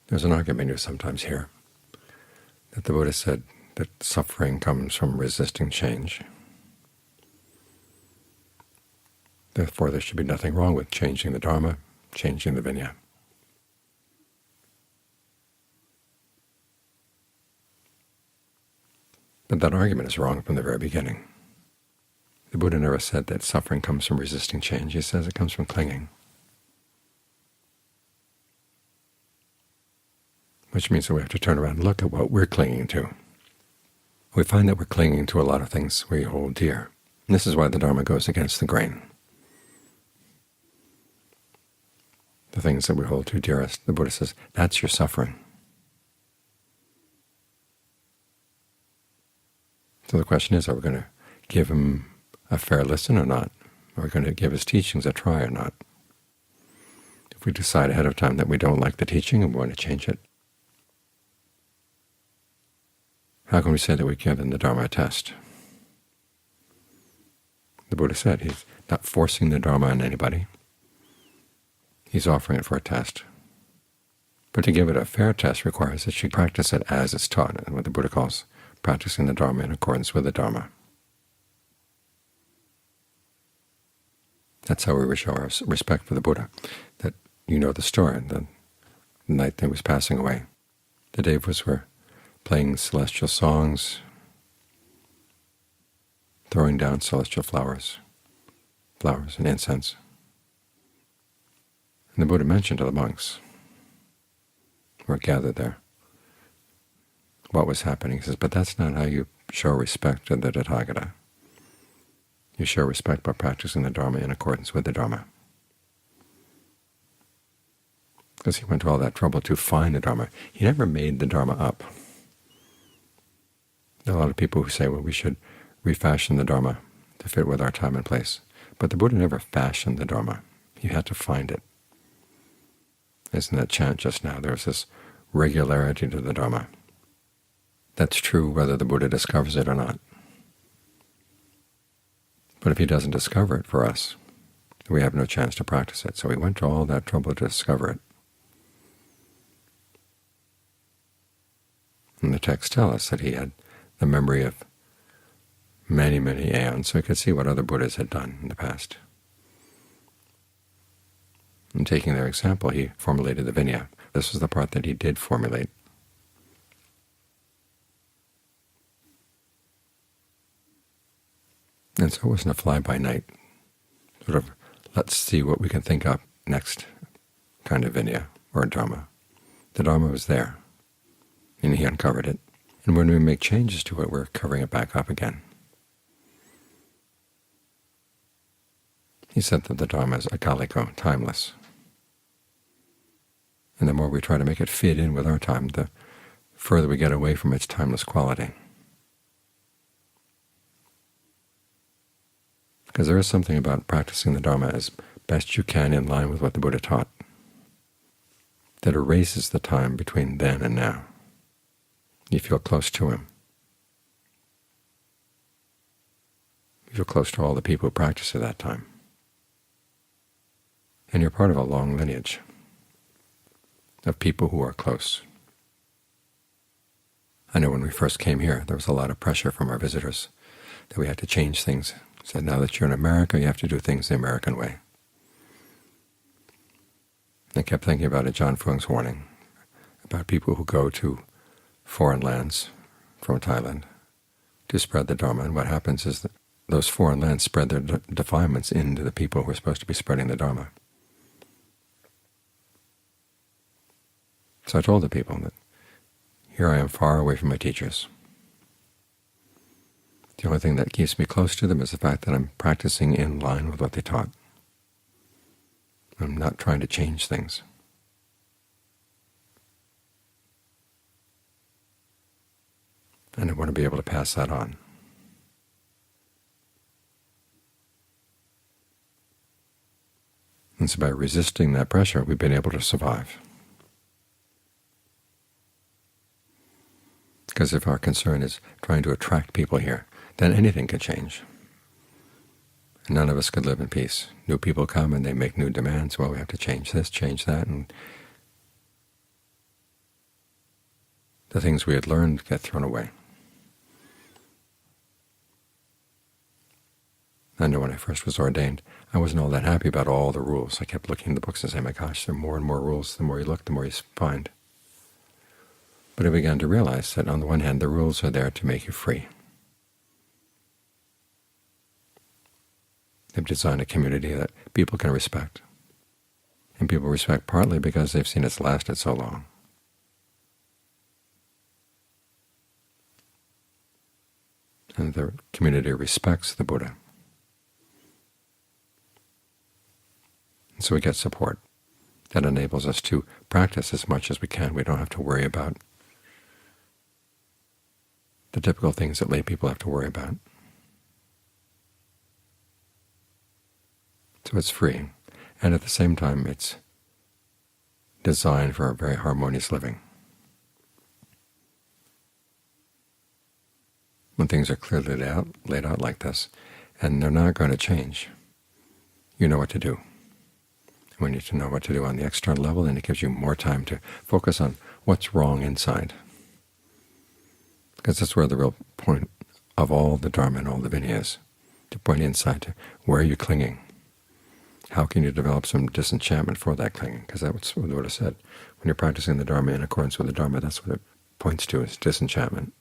There's an argument you sometimes hear that the Buddha said that suffering comes from resisting change. Therefore, there should be nothing wrong with changing the Dharma, changing the Vinaya. But that argument is wrong from the very beginning. The Buddha never said that suffering comes from resisting change. He says it comes from clinging, which means that we have to turn around and look at what we're clinging to. We find that we're clinging to a lot of things we hold dear. And this is why the Dharma goes against the grain. The things that we hold too dearest, the Buddha says, that's your suffering. So the question is, are we going to give him a fair listen or not? Are we going to give his teachings a try or not? If we decide ahead of time that we don't like the teaching and we want to change it, how can we say that we've given the Dharma a test? The Buddha said he's not forcing the Dharma on anybody. He's offering it for a test. But to give it a fair test requires that you practice it as it's taught, and what the Buddha calls practicing the Dharma in accordance with the Dharma. That's how we show our respect for the Buddha. That you know the story. The night that he was passing away, the devas were playing celestial songs, throwing down celestial flowers and incense. And the Buddha mentioned to the monks who were gathered there what was happening. He says, but that's not how you show respect to the Tathagata. You show respect by practicing the Dharma in accordance with the Dharma. Because he went to all that trouble to find the Dharma. He never made the Dharma up. There are a lot of people who say, well, we should refashion the Dharma to fit with our time and place. But the Buddha never fashioned the Dharma. You had to find it. As in that chant just now, there's this regularity to the Dharma. That's true whether the Buddha discovers it or not. But if he doesn't discover it for us, we have no chance to practice it. So he went to all that trouble to discover it. And the texts tell us that he had the memory of many, many aeons, so he could see what other Buddhas had done in the past. And taking their example, he formulated the Vinaya. This was the part that he did formulate. And so it wasn't a fly-by-night sort of let's see what we can think up next kind of Vinaya or Dhamma. The Dharma was there, and he uncovered it. And when we make changes to it, we're covering it back up again. He said that the Dharma is akaliko, timeless. And the more we try to make it fit in with our time, the further we get away from its timeless quality. Because there is something about practicing the Dharma as best you can in line with what the Buddha taught that erases the time between then and now. You feel close to him. You feel close to all the people who practice at that time. And you're part of a long lineage of people who are close. I know when we first came here, there was a lot of pressure from our visitors that we had to change things. Said, now that you're in America, you have to do things the American way. I kept thinking about it, John Fung's warning about people who go to foreign lands from Thailand to spread the Dharma, and what happens is that those foreign lands spread their defilements into the people who are supposed to be spreading the Dharma. So I told the people that here I am far away from my teachers. The only thing that keeps me close to them is the fact that I'm practicing in line with what they taught. I'm not trying to change things. And I want to be able to pass that on. And so by resisting that pressure, we've been able to survive. Because if our concern is trying to attract people here, then anything could change. And none of us could live in peace. New people come and they make new demands. Well, we have to change this, change that, and the things we had learned get thrown away. I know when I first was ordained, I wasn't all that happy about all the rules. I kept looking in the books and saying, my gosh, there are more and more rules. The more you look, the more you find. But I began to realize that on the one hand, the rules are there to make you free. They've designed a community that people can respect. And people respect partly because they've seen it's lasted so long. And the community respects the Buddha. And so we get support that enables us to practice as much as we can. We don't have to worry about the typical things that lay people have to worry about. So it's free, and at the same time it's designed for a very harmonious living. When things are clearly laid out like this, and they're not going to change, you know what to do. We need to know what to do on the external level, and it gives you more time to focus on what's wrong inside. Because that's where the real point of all the Dharma and all the Vinaya is, to point inside to where are you clinging. How can you develop some disenchantment for that clinging? Because that's what the Buddha said. When you're practicing the Dharma in accordance with the Dharma, that's what it points to, is disenchantment.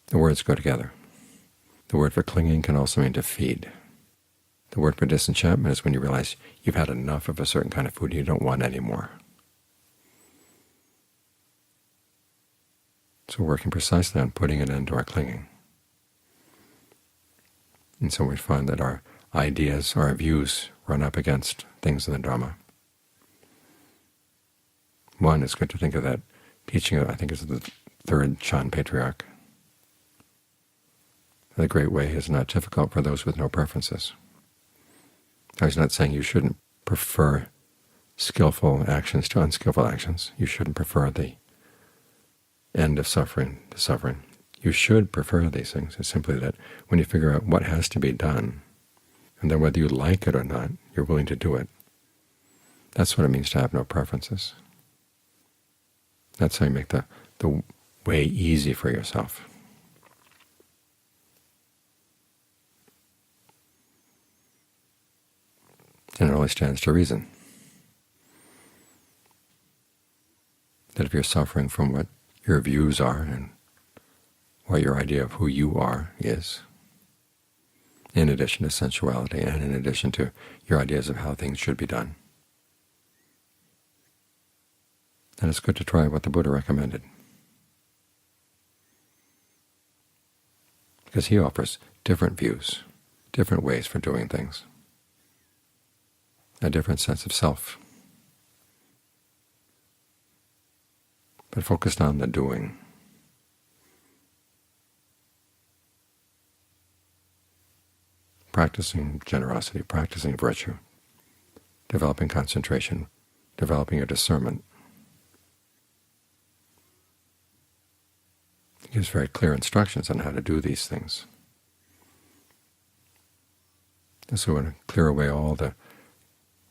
The words go together. The word for clinging can also mean to feed. The word for disenchantment is when you realize you've had enough of a certain kind of food and you don't want any more. So we're working precisely on putting an end to our clinging. And so we find that our ideas, our views, run up against things in the Dhamma. One, it's good to think of that teaching, I think is the third Chan Patriarch. The great way is not difficult for those with no preferences. Now, he's not saying you shouldn't prefer skillful actions to unskillful actions. You shouldn't prefer the end of suffering to suffering. You should prefer these things. It's simply that when you figure out what has to be done, and then whether you like it or not, you're willing to do it. That's what it means to have no preferences. That's how you make the way easy for yourself. And it only stands to reason that if you're suffering from what your views are and what your idea of who you are is, in addition to sensuality and in addition to your ideas of how things should be done, then it's good to try what the Buddha recommended. Because he offers different views, different ways for doing things, a different sense of self, but focused on the doing. Practicing generosity, practicing virtue, developing concentration, developing a discernment. He gives very clear instructions on how to do these things. And so we want to clear away all the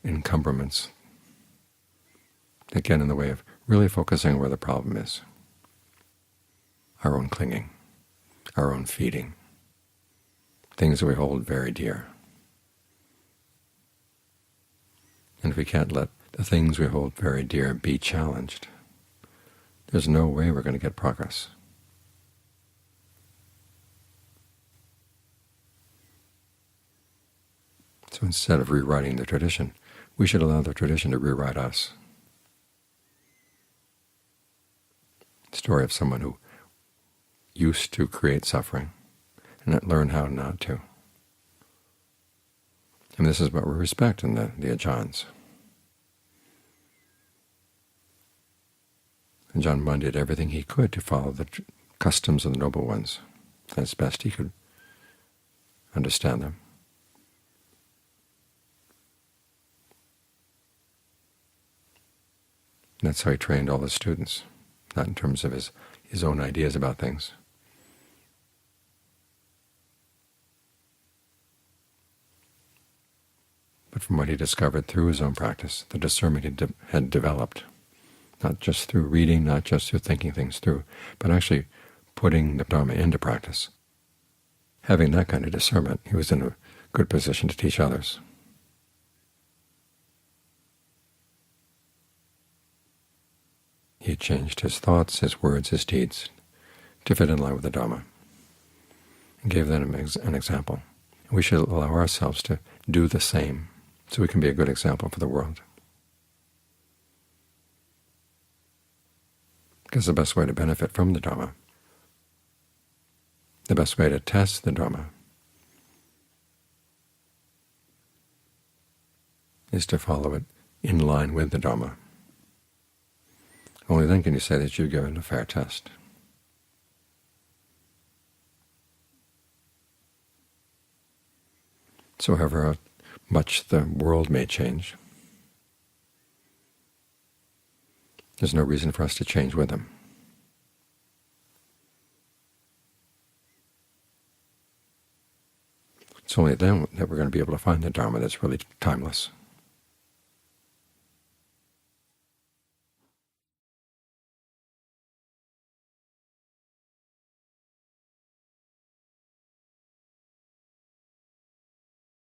encumbrments that get in the way of really focusing where the problem is. Our own clinging, our own feeding, things that we hold very dear. And if we can't let the things we hold very dear be challenged, there's no way we're going to get progress. So instead of rewriting the tradition, we should allow the tradition to rewrite us. The story of someone who used to create suffering and learned how not to. And this is what we respect in the Ajahns. And Ajahn Mun did everything he could to follow the customs of the noble ones as best he could understand them. And that's how he trained all his students, not in terms of his own ideas about things. but from what he discovered through his own practice, the discernment he had developed, not just through reading, not just through thinking things through, but actually putting the Dharma into practice. Having that kind of discernment, he was in a good position to teach others. He changed his thoughts, his words, his deeds to fit in line with the Dhamma, and gave them an example. We should allow ourselves to do the same so we can be a good example for the world. Because the best way to benefit from the Dhamma, the best way to test the Dhamma, is to follow it in line with the Dhamma. Only then can you say that you've given a fair test. So however much the world may change, there's no reason for us to change with them. It's only then that we're going to be able to find the Dharma that's really timeless.